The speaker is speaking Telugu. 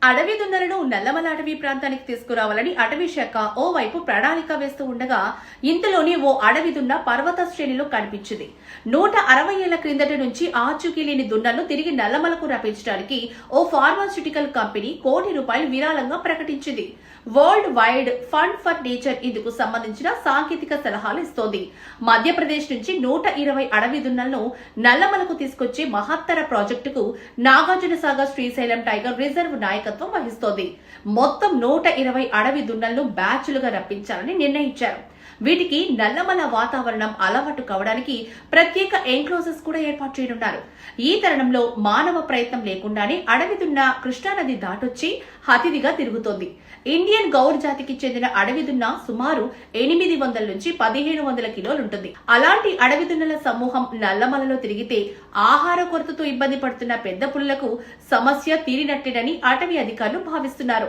అడవి దున్నలను నల్లమల అటవీ ప్రాంతానికి తీసుకురావాలని అటవీ శాఖ ఓవైపు ప్రణాళిక వేస్తూ ఉండగా ఇంతలోనే ఓ అడవి దున్న పర్వత శ్రేణిలో కనిపించింది. 160 ఏళ్ల క్రిందటి నుంచి ఆచూకీ లేని దున్నలను తిరిగి నల్లమలకు రప్పించడానికి ఓ ఫార్మాస్యూటికల్ కంపెనీ ₹1 కోటి విరాళంగా ప్రకటించింది. World wide fund for nature ఇందుకు సంబంధించిన సాంకేతిక సలహాలు ఇస్తోంది. మధ్యప్రదేశ్ నుంచి 120 అడవి దున్నలను నల్లమలకు తీసుకొచ్చే మహత్తర ప్రాజెక్టుకు నాగార్జునసాగర్ శ్రీశైలం టైగర్ రిజర్వ్ నాయకత్వం వహిస్తోంది. మొత్తం 120 అడవి దున్నలను బ్యాచ్లుగా రప్పించాలని నిర్ణయించారు. వీటికి నల్లమల వాతావరణం అలవాటు కావడానికి ప్రత్యేక ఎన్క్లోజెస్ కూడా ఏర్పాటు చేయనున్నారు. ఈ తరుణంలో మానవ ప్రయత్నం లేకుండానే అడవి దున్న కృష్ణానది దాటొచ్చి అతిథిగా తిరుగుతోంది. ఇండియన్ గౌర్ జాతికి చెందిన అడవి దున్న సుమారు 800 నుంచి 1700 కిలోలుంటుంది. అలాంటి అడవి దున్నల సమూహం నల్లమలలో తిరిగితే ఆహార కొరతతో ఇబ్బంది పడుతున్న పెద్ద పులులకు సమస్య తీరినట్టేనని అటవీ అధికారులు భావిస్తున్నారు.